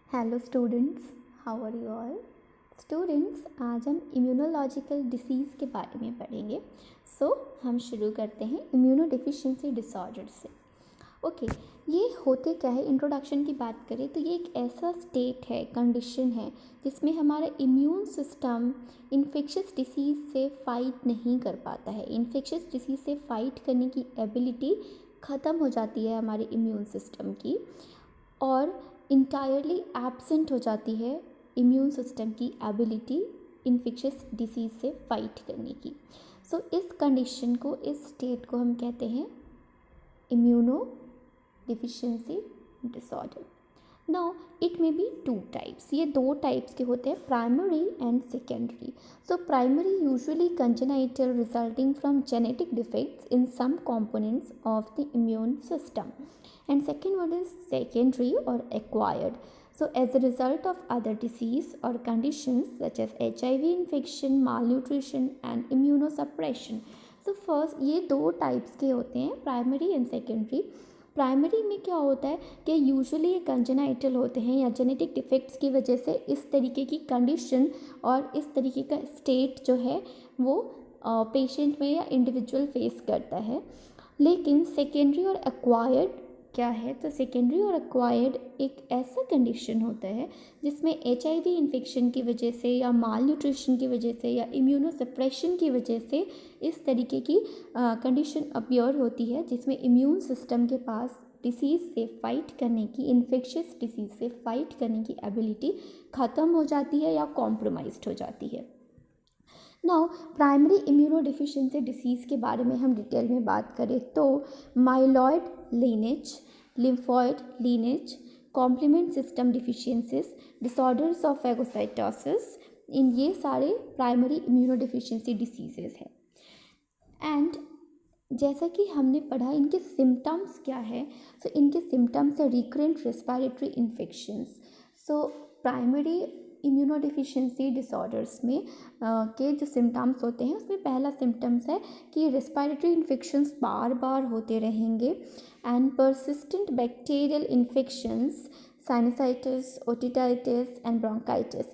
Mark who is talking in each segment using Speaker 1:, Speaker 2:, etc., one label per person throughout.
Speaker 1: Hello students, how are you all? Students, आज हम immunological disease के बारे में पढ़ेंगे। हम शुरू करते हैं इम्यूनो डिफिशिएंसी डिसऑर्डर से। ओके, ये होते क्या है? इंट्रोडक्शन की बात करें तो ये एक ऐसा स्टेट है, कंडीशन है जिसमें हमारा इम्यून सिस्टम इन्फेक्शियस डिसीज़ से फाइट नहीं कर पाता है। इन्फेक्शियस डिसीज़ से फाइट करने की एबिलिटी ख़त्म हो जाती है हमारे इम्यून सिस्टम की, और इंटायरली एब्सेंट हो जाती है इम्यून सिस्टम की एबिलिटी इन्फेक्शियस डिसीज़ से फाइट करने की। इस कंडीशन को, इस स्टेट को हम कहते हैं immunodeficiency disorder. Now it may be two types. ये दो टाइप्स के होते हैं, primary and secondary. Primary usually congenital resulting from genetic defects in some components of the immune system, and second one is secondary or acquired, as a result of other disease or conditions such as HIV infection, malnutrition and immunosuppression. First ये दो types के होते हैं, primary and secondary. Primary में क्या होता है कि यूजुअली ये कंजेनाइटल होते हैं या जेनेटिक डिफेक्ट्स की वजह से इस तरीके की कंडीशन और इस तरीके का स्टेट जो है वो पेशेंट में या इंडिविजुअल फेस करता है। लेकिन सेकेंडरी और एक्वायर्ड क्या है? तो सेकेंडरी और एक्वायर्ड एक ऐसा कंडीशन होता है जिसमें HIV इन्फेक्शन की वजह से या माल न्यूट्रिशन की वजह से या इम्यूनोसप्रेशन की वजह से इस तरीके की कंडीशन अपीयर होती है, जिसमें इम्यून सिस्टम के पास डिसीज़ से फाइट करने की, इन्फेक्शियस डिसीज़ से फाइट करने की एबिलिटी ख़त्म हो जाती है या कॉम्प्रोमाइज्ड हो जाती है। नाउ प्राइमरी इम्यूनोडिफिशिएंसी डिसीज़ के बारे में हम डिटेल में बात करें तो myeloid lineage, lymphoid lineage, complement system deficiencies, disorders of phagocytosis, इन ये सारे प्राइमरी इम्यूनोडिफिशिएंसी डिसीजेज हैं। एंड जैसा कि हमने पढ़ा इनके सिम्टम्स क्या है, इनके सिम्टम्स है recurrent respiratory infections. Primary immunodeficiency disorders में के जो सिम्टम्स होते हैं उसमें पहला सिम्टम्स है कि रेस्पिरेटरी इन्फेक्शंस बार बार होते रहेंगे and persistent bacterial infections, sinusitis, otitis and bronchitis.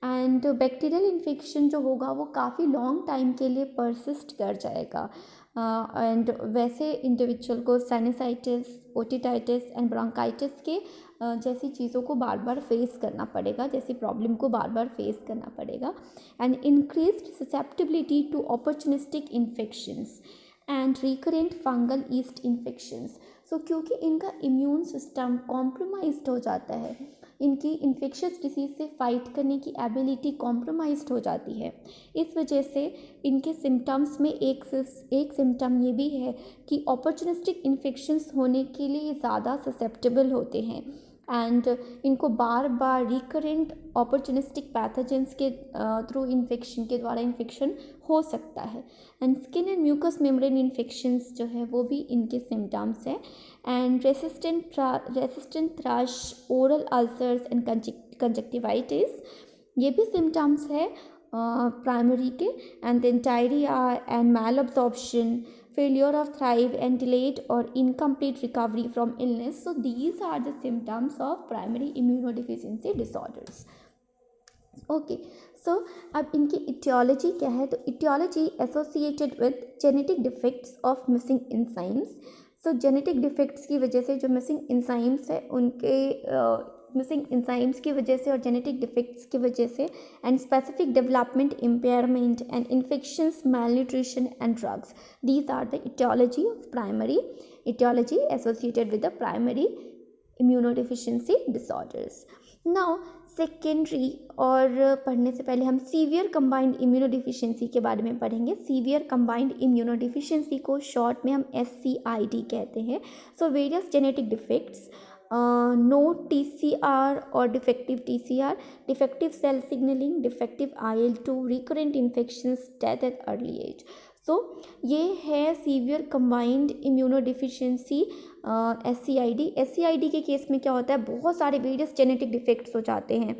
Speaker 1: And bacterial infection जो होगा वो काफ़ी लॉन्ग टाइम के लिए परसिस्ट कर जाएगा। एंड वैसे इंडिविजुअल को साइनसाइटिस, ओटिटाइटिस एंड ब्रोंकाइटिस के जैसी चीज़ों को बार बार फेस करना पड़ेगा, जैसी प्रॉब्लम को बार बार फेस करना पड़ेगा। And increased susceptibility to opportunistic infections and recurrent fungal yeast infections. क्योंकि इनका इम्यून सिस्टम कॉम्प्रोमाइज्ड हो जाता है, इनकी इन्फेक्शियस डिसीज़ से फाइट करने की एबिलिटी कॉम्प्रोमाइज्ड हो जाती है। इस वजह से इनके सिम्टम्स में एक सिम्टम ये भी है कि अपॉर्चुनिस्टिक इन्फेक्शंस होने के लिए ज़्यादा ससेप्टेबल होते हैं एंड इनको बार बार रिकरेंट अपॉर्चुनिस्टिक पैथोजेंस के थ्रू इन्फेक्शन के द्वारा इन्फेक्शन हो सकता है। And skin and mucus membrane infections जो है वो भी इनके सिम्टम्स हैं। And resistant thrush, oral ulcers and conjunctivitis, ये भी सिम्टम्स है प्राइमरी के। And then diarrhoea and malabsorption, failure of thrive and delayed or incomplete recovery from illness. These are the symptoms of primary immunodeficiency disorders. Okay, अब इनकी aetiology क्या है? तो aetiology associated with genetic defects of missing enzymes. Genetic defects की वजह से जो missing enzymes है उनके मिसिंग इंजाइम्स की वजह से और जेनेटिक डिफेक्ट्स की वजह से, and specific development impairment and infections, malnutrition and drugs. These are the etiology of primary, etiology associated with the primary immunodeficiency disorders. Now secondary, और पढ़ने से पहले हम सीवियर कंबाइंड इम्यूनोडिफिशिएंसी के बारे में पढ़ेंगे। सीवियर कंबाइंड इम्यूनोडिफिशिएंसी को शॉर्ट में हम SCID कहते हैं। Various genetic defects, no TCR और defective TCR, defective cell signalling, defective IL-2, recurrent infections, death at early age. ये है severe combined immunodeficiency SCID। SCID के केस में क्या होता है, बहुत सारे वेरियस जेनेटिक डिफेक्ट्स हो जाते हैं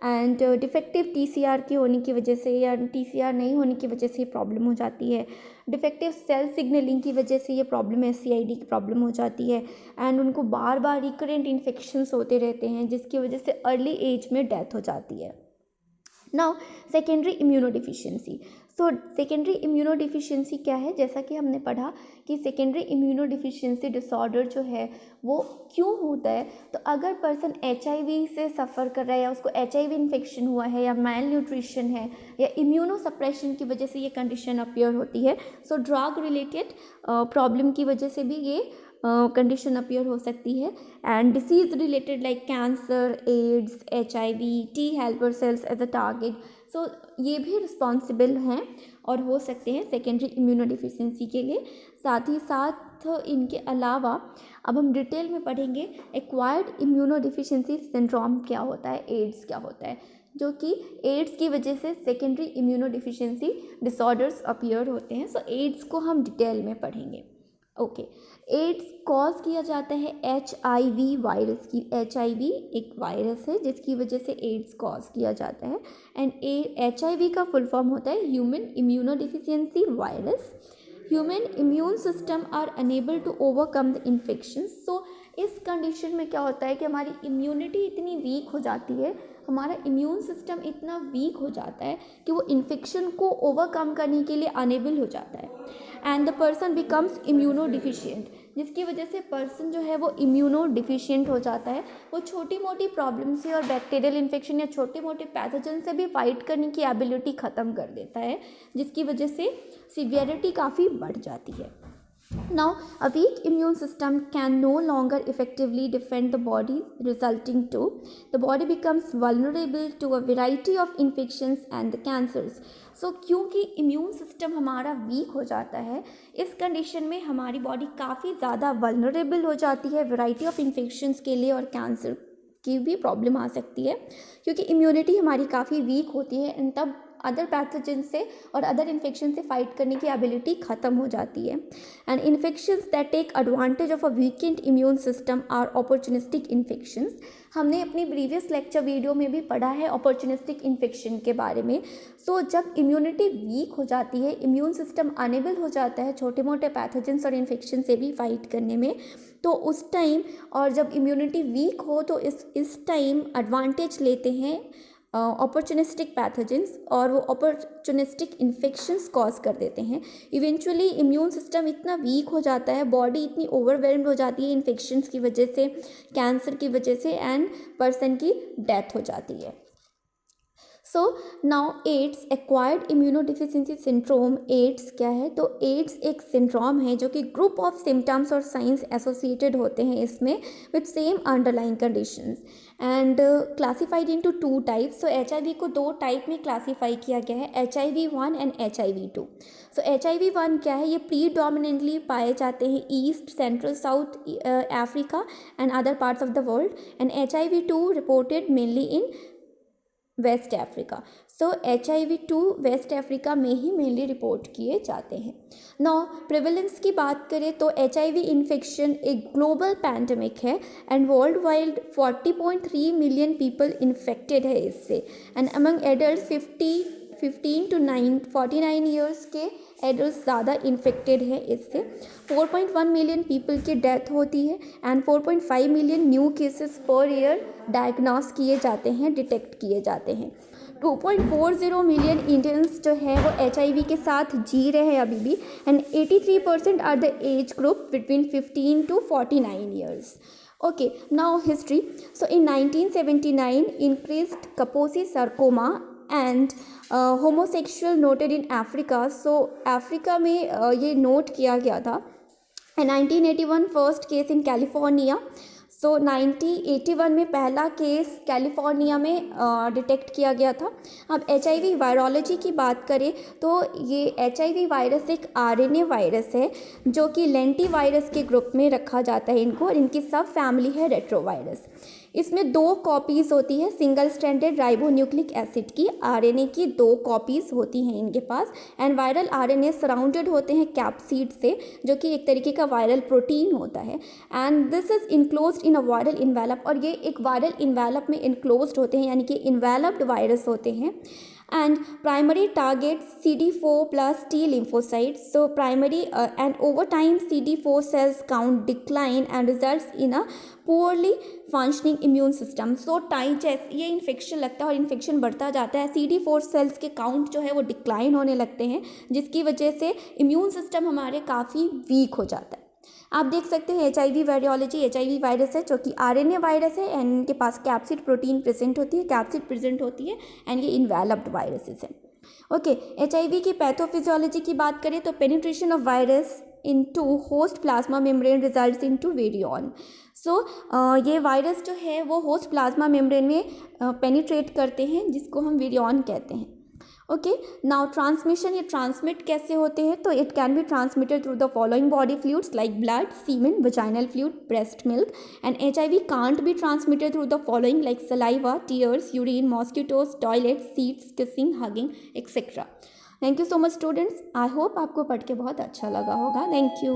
Speaker 1: एंड डिफेक्टिव टीसीआर के होने की वजह से या टीसीआर नहीं होने की वजह से ये प्रॉब्लम हो जाती है। डिफेक्टिव सेल सिग्नलिंग की वजह से ये प्रॉब्लम SCID की प्रॉब्लम हो जाती है। एंड उनको बार बार रिकरेंट इन्फेक्शंस होते रहते हैं जिसकी वजह से अर्ली एज में डेथ हो जाती है। Now secondary immunodeficiency. So secondary immunodeficiency क्या है? जैसा कि हमने पढ़ा कि सेकेंडरी इम्यूनोडिफिशियंसी डिसऑर्डर जो है वो क्यों होता है, तो अगर पर्सन HIV से सफ़र कर रहा है या उसको HIV इन्फेक्शन हुआ है या मैल न्यूट्रिशन है या इम्यूनो सप्रेशन की वजह से ये कंडीशन अपीयर होती है। सो ड्रग रिलेटेड प्रॉब्लम की वजह से भी ये कंडीशन अपीयर हो सकती है। And disease related like cancer, AIDS, HIV, T helper cells as a target, so ये भी रिस्पॉन्सिबल हैं और हो सकते हैं सेकेंडरी इम्यूनोडिफिशियंसी के लिए। साथ ही साथ इनके अलावा अब हम डिटेल में पढ़ेंगे एक्वायर्ड इम्यूनोडिफिशियंसी सिंड्रोम क्या होता है, एड्स क्या होता है, जो कि एड्स की वजह से सेकेंडरी इम्यूनोडिफिशियंसी डिसऑर्डर्स अपीयर होते हैं। सो एड्स को हम डिटेल में पढ़ेंगे। ओके, एड्स कॉज किया जाता है HIV वायरस की। HIV एक वायरस है जिसकी वजह से एड्स कॉज किया जाता है। एंड HIV का फुल फॉर्म होता है human immunodeficiency virus. Human immune system are unable to overcome the infection. So इस कंडीशन में क्या होता है कि हमारी इम्यूनिटी इतनी वीक हो जाती है, हमारा इम्यून सिस्टम इतना वीक हो जाता है कि वो इन्फेक्शन को ओवरकम करने के लिए अनेबल हो जाता है and the person becomes immuno deficient, जिसकी वजह से पर्सन जो है वो इम्यूनो डिफिशियंट हो जाता है। वो छोटी मोटी प्रॉब्लम से और बैक्टीरियल इन्फेक्शन या छोटे मोटे पैथोजन से भी फाइट करने की एबिलिटी ख़त्म कर देता है, जिसकी वजह से सिवियरिटी काफ़ी बढ़ जाती है। Now, a weak immune system can no longer effectively defend the body, resulting to the body becomes vulnerable to a variety of infections and cancers. So, क्योंकि इम्यून सिस्टम हमारा वीक हो जाता है, इस कंडीशन में हमारी बॉडी काफ़ी ज़्यादा वल्नरेबल हो जाती है वैरायटी ऑफ इन्फेक्शंस के लिए और कैंसर की भी प्रॉब्लम आ सकती है, क्योंकि इम्यूनिटी हमारी काफ़ी वीक होती है एंड तब अदर पैथोजन से और अदर इन्फेक्शन से फाइट करने की एबिलिटी ख़त्म हो जाती है। And infections that take advantage of a weakened immune system are opportunistic infections. हमने अपनी प्रीवियस लेक्चर वीडियो में भी पढ़ा है अपॉर्चुनिस्टिक इन्फेक्शन के बारे में। सो जब इम्यूनिटी वीक हो जाती है, इम्यून सिस्टम अनेबल हो जाता है छोटे मोटे पैथोजन्स और इन्फेक्शन से भी फाइट करने में, तो उस टाइम और जब इम्यूनिटी वीक हो तो इस टाइम एडवांटेज लेते हैं अपॉर्चुनिस्टिक पैथोजेंस और वो अपॉर्चुनिस्टिक इन्फेक्शंस कॉज कर देते हैं। इवेंचुअली इम्यून सिस्टम इतना वीक हो जाता है, बॉडी इतनी ओवरवेल्म्ड हो जाती है इन्फेक्शंस की वजह से, कैंसर की वजह से, एंड पर्सन की डेथ हो जाती है। So now AIDS, acquired immunodeficiency syndrome. AIDS क्या है? तो एड्स एक सिंड्रोम है जो कि ग्रुप ऑफ सिम्टम्स और साइंस एसोसिएटेड होते हैं इसमें with same underlying conditions and classified into 2 types. So HIV को 2 टाइप में क्लासीफाई किया गया है, HIV-1 and HIV-2। So HIV-1 क्या है? ये प्रीडोमिनेंटली पाए जाते हैं east, central, south Africa and other parts of the world, and HIV-2 reported mainly in west Africa. So HIV-2 west Africa में ही मेनली रिपोर्ट किए जाते हैं। नौ प्रिवेलेंस की बात करें तो HIV इन्फेक्शन एक ग्लोबल पैंडमिक है and world wide 40.3 million people infected है इससे, and among adult 15 to 49 years के एडल्ट ज़्यादा इन्फेक्टेड है इससे। 4.1 मिलियन पीपल की डेथ होती है and 4.5 million new cases per year diagnose किए जाते हैं, डिटेक्ट किए जाते हैं। 2.40 मिलियन इंडियंस जो है वो HIV के साथ जी रहे हैं अभी भी, and 83% are the age group between 15 to 49 years. Okay, now history. So in 1979, increased Kaposi sarcoma and homosexual noted in Africa. So Africa में ये नोट किया गया था। 1981 फर्स्ट केस इन कैलिफोर्निया। सो 1981 में पहला केस कैलिफोर्निया में डिटेक्ट किया गया था। अब HIV वायरोलॉजी की बात करें तो ये HIV वायरस एक RNA वायरस है जो कि लेंटी वायरस के ग्रुप में रखा जाता है इनको, और इनकी सब फैमिली है रेट्रोवायरस। इसमें 2 कॉपीज़ होती है सिंगल स्ट्रैंडेड राइबोन्यूक्लिक एसिड की, आरएनए की 2 कॉपीज़ होती हैं इनके पास। एंड वायरल आरएनए सराउंडेड होते हैं कैप्सिड से, जो कि एक तरीके का वायरल प्रोटीन होता है। And this is enclosed in a viral envelope, और ये एक वायरल इन्वेलप में इनक्लोज्ड होते हैं, यानी कि इन्वेलप्ड वायरस होते हैं। And primary target CD4 plus T lymphocytes. So primary and over time CD4 cells count decline and results in a poorly functioning immune system. So time जैसे ये infection लगता है और इन्फेक्शन बढ़ता जाता है, CD4 सेल्स के काउंट जो है वो डिक्लाइन होने लगते हैं, जिसकी वजह से इम्यून सिस्टम हमारे काफ़ी वीक हो जाता है। आप देख सकते हैं HIV वायरोलॉजी, HIV वायरस है जो कि RNA वायरस है एंड इनके पास कैप्सिड प्रोटीन प्रेजेंट होती है, कैप्सिड प्रेजेंट होती है एंड ये इन्वेलप्ड वायरसेस है। ओके, HIV की पैथोफिजियोलॉजी की बात करें तो penetration of virus into host plasma membrane results into virion. So ये वायरस जो है वो होस्ट प्लाज्मा मेम्ब्रेन में पेनिट्रेट करते हैं, जिसको हम वेरियन कहते हैं। ओके, नाउ ट्रांसमिशन, ये ट्रांसमिट कैसे होते हैं, तो it can be transmitted through the following body fluids like blood, semen, vaginal fluid, breast milk. And HIV can't be transmitted through the following like saliva, tears, urine, mosquitoes, toilet, seats, kissing, hugging etcetera. Thank you so much students, I hope आपको पढ़ के बहुत अच्छा लगा होगा। Thank you.